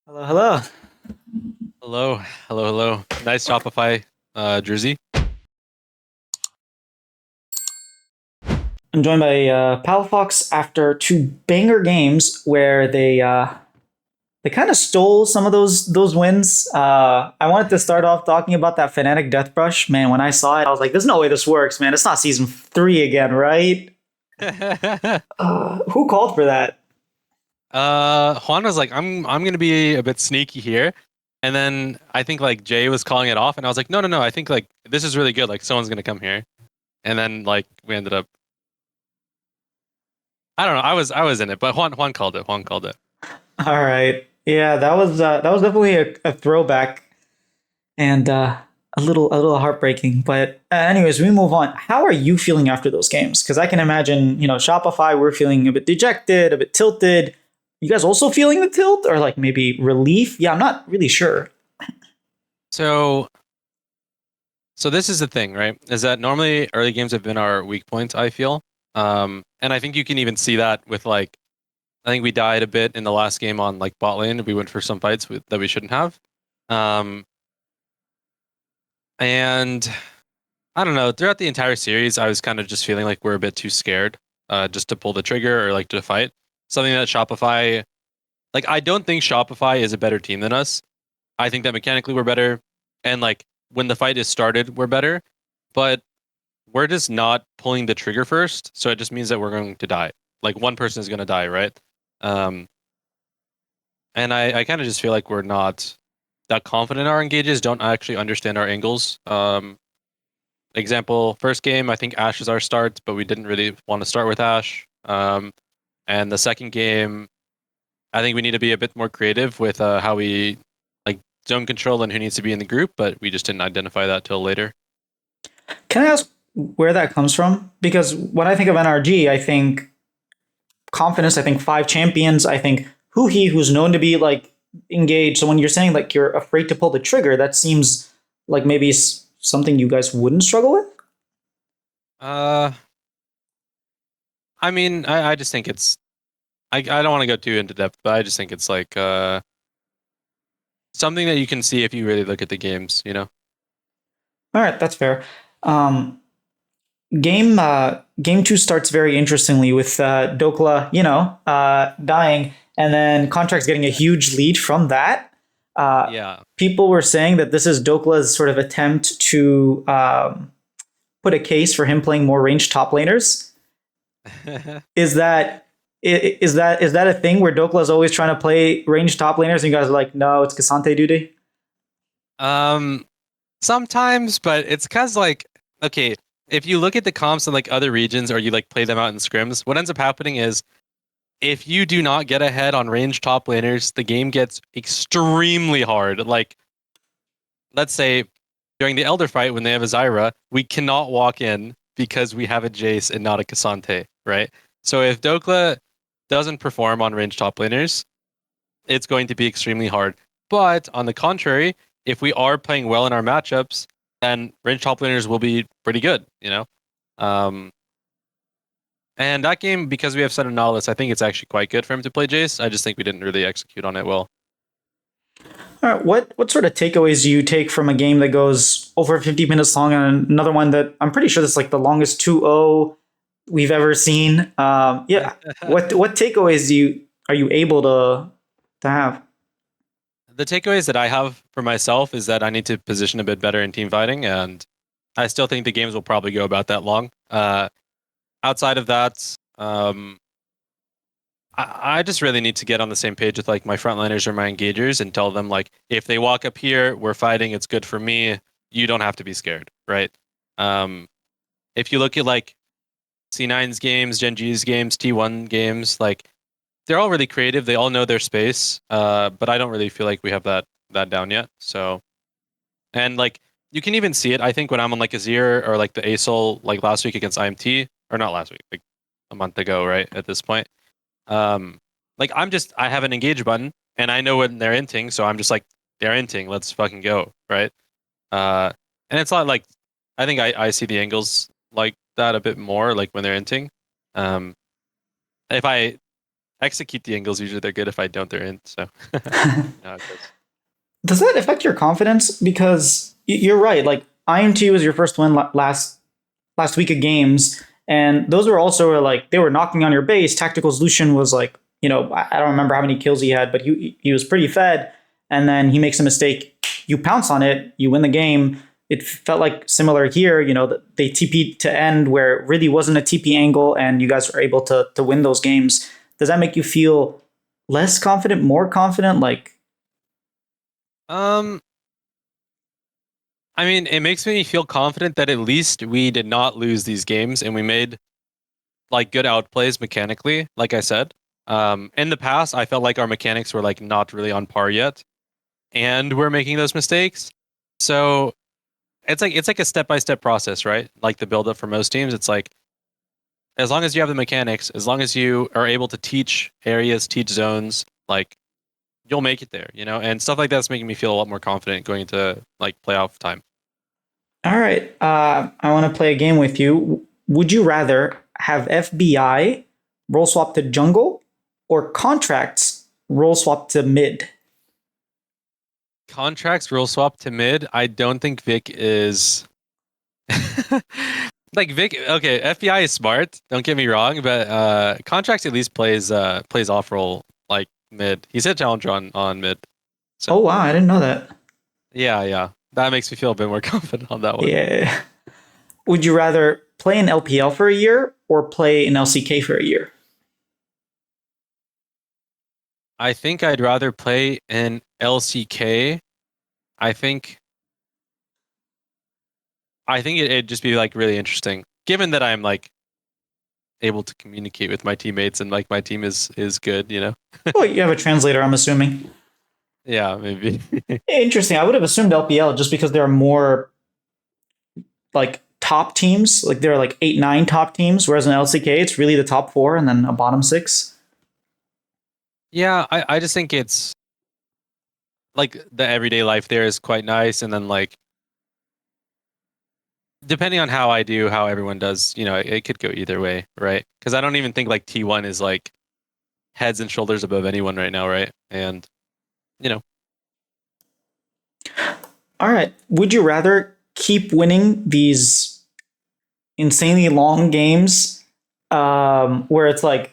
Hello, hello. Hello, hello. Nice Shopify jersey. I'm joined by Palafox after two banger games where they kind of stole some of those wins. I wanted to start off talking about that Fnatic Death Brush. Man, when I saw it, I was like, "There's no way this works, man. It's not season three again, right?" Who called for that? Juan was like, I'm gonna be a bit sneaky here, and then I think like Jay was calling it off, and I was like, no. I think like this is really good. Like someone's gonna come here, and then like we ended up. I don't know. I was in it, but Juan called it. Juan called it. All right, yeah, that was definitely a throwback and a little heartbreaking. But anyways, we move on. How are you feeling after those games? Because I can imagine, Shopify, we're feeling a bit dejected, a bit tilted. You guys also feeling the tilt, or like maybe relief? Yeah, I'm not really sure. So so this is the thing, right? Is that normally early games have been our weak points, I feel. And I think you can even see that with like I think we died a bit in the last game on like bot lane. We went for some fights that we shouldn't have. Um, and I don't know. Throughout the entire series, I was kind of just feeling like we're a bit too scared, just to pull the trigger or like to fight. Something that Shopify, like I don't think Shopify is a better team than us. I think that mechanically we're better, and like when the fight is started, we're better. But we're just not pulling the trigger first, so it just means that we're going to die. Like one person is going to die, right? Um, and I kind of just feel like we're not that confident in our engages, don't actually understand our angles. Example, first game, I think Ash is our start, but we didn't really want to start with Ash. And the second game, I think we need to be a bit more creative with how we like zone control and who needs to be in the group, but we just didn't identify that till later. Can I ask where that comes from? Because when I think of NRG, I think confidence. I think five champions. I think who's known to be like engaged. So when you're saying like you're afraid to pull the trigger, that seems like maybe something you guys wouldn't struggle with. Uh, I mean, I just think it's I don't want to go too into depth, but I just think it's like something that you can see if you really look at the games, you know? All right, that's fair. Um, game two starts very interestingly with Dokla, dying, and then Contract's getting a huge lead from that. Uh, Yeah. People were saying that this is Dokla's sort of attempt to put a case for him playing more ranged top laners. Is that is that a thing where Dokla's always trying to play ranged top laners, and you guys are like, no, it's Kasante duty? Um, Sometimes, but it's cause like okay, if you look at the comps in like other regions or you like play them out in scrims, what ends up happening is if you do not get ahead on range top laners, the game gets extremely hard. Like let's say during the Elder fight when they have a Zyra, we cannot walk in because we have a Jace and not a Cassante, right? So if Dokla doesn't perform on range top laners, it's going to be extremely hard. But on the contrary, if we are playing well in our matchups, then range top laners will be pretty good, you know? Um, and that game, because we have Sun and Nautilus, I think it's actually quite good for him to play Jace. I just think we didn't really execute on it well. All right, what sort of takeaways do you take from a game that goes over 50 minutes long, and another one that I'm pretty sure that's like the longest 2-0 we've ever seen? Yeah, what takeaways are you able to have? The takeaways that I have for myself is that I need to position a bit better in team fighting, and I still think the games will probably go about that long. Outside of that, I just really need to get on the same page with like my frontliners or my engagers and tell them like if they walk up here, we're fighting, it's good for me. You don't have to be scared, right? Um, if you look at like C9's games, Gen G's games, T1 games, like they're all really creative. They all know their space. But I don't really feel like we have that down yet. So and like you can even see it. I think when I'm on like Azir or like the ASOL like last week against IMT or not last week, like a month ago, right? At this point, um, like I have an engage button and I know when they're inting, so I'm just like they're inting. Let's fucking go, right? Uh, and it's not like I think I see the angles like that a bit more, like when they're inting. Um, if I execute the angles, usually they're good. If I don't, they're in. So no, it does. Does that affect your confidence? Because you're right. Like IMT was your first win last week of games, and those were also like they were knocking on your base. Tactical Solution was like, I don't remember how many kills he had, but he was pretty fed. And then he makes a mistake, you pounce on it, you win the game. It felt like similar here. They TP to end where it really wasn't a TP angle, and you guys were able to win those games. Does that make you feel less confident, more confident? Like, Um, I mean, it makes me feel confident that at least we did not lose these games and we made like good outplays mechanically, like I said. In the past, I felt like our mechanics were like not really on par yet, and we're making those mistakes. So it's like a step-by-step process, right? Like the build up for most teams, it's like as long as you have the mechanics, as long as you are able to teach areas, teach zones, like you'll make it there, and stuff like that's making me feel a lot more confident going into like playoff time. all right, I want to play a game with you. Would you rather have FBI role swap to jungle or contracts role swap to mid? Contracts rule swap to mid. I don't think Vic is like Vic. Okay, FBI is smart. Don't get me wrong, but contracts at least plays off role like mid. He's hit challenger on mid. Oh So wow, I didn't know that. yeah, yeah, that makes me feel a bit more confident on that one. Yeah. Would you rather play in LPL for a year or play in LCK for a year? I think I'd rather play in LCK. I think it'd just be like really interesting, given that I'm like able to communicate with my teammates and like my team is good, Oh, you have a translator, I'm assuming. Yeah, maybe. Interesting. I would have assumed LPL just because there are more like top teams. Like there are like 8, 9 top teams, whereas in LCK it's really the top 4 and then a bottom 6. Yeah, I just think it's like the everyday life there is quite nice, and then like depending on how I do, how everyone does, it could go either way, right? Because I don't even think like T1 is like heads and shoulders above anyone right now, right? And you know, All right. Would you rather keep winning these insanely long games where it's like,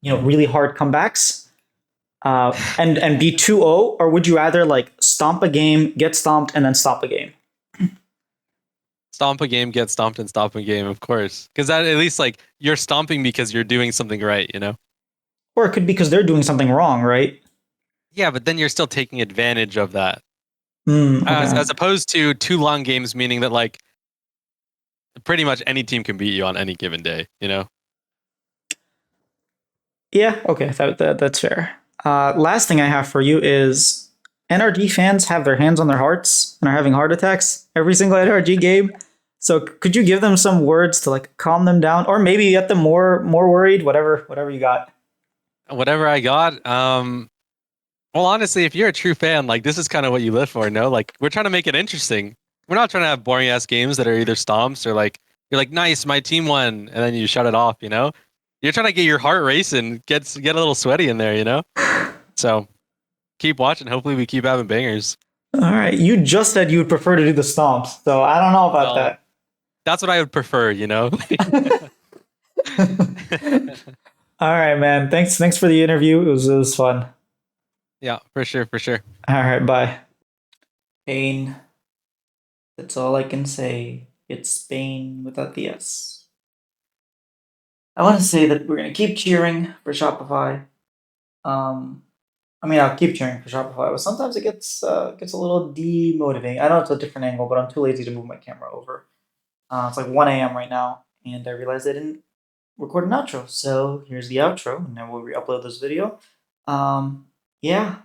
really hard comebacks and be 2-0, or would you rather like stomp a game, get stomped, and then stop a game? stomp a game, get stomped, and stop a game, of course, because that at least like you're stomping because you're doing something right. Or it could be because they're doing something wrong, right? Yeah, but then you're still taking advantage of that, Okay. as opposed to two long games, meaning that like pretty much any team can beat you on any given day. Yeah, okay, that's fair. Last thing I have for you is NRG fans have their hands on their hearts and are having heart attacks every single NRG game. So could you give them some words to like calm them down, or maybe get them more worried? Whatever you got. Whatever I got. Well, honestly, if you're a true fan, like this is kind of what you live for, no? Like we're trying to make it interesting. We're not trying to have boring ass games that are either stomps or like you're like, nice, my team won, and then you shut it off. You're trying to get your heart racing, get a little sweaty in there. So keep watching. Hopefully we keep having bangers. All right, you just said you would prefer to do the stomps, so I don't know about Well, that's what I would prefer. that. All right, man. Thanks for the interview. It was fun. Yeah, for sure, for sure. All right, bye. Pain. That's all I can say. It's Spain without the S. I want to say that we're gonna keep cheering for Shopify. Um, I mean, I'll keep cheering for Shopify, but sometimes it gets a little demotivating. I know it's a different angle, but I'm too lazy to move my camera over. It's like 1 a.m. right now, and I realized I didn't record an outro. So here's the outro, and then we'll re-upload this video. Yeah.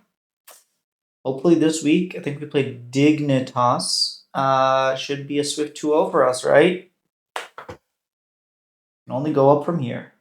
Hopefully this week, I think we played Dignitas. Should be a swift 2-0 for us, right? Can only go up from here.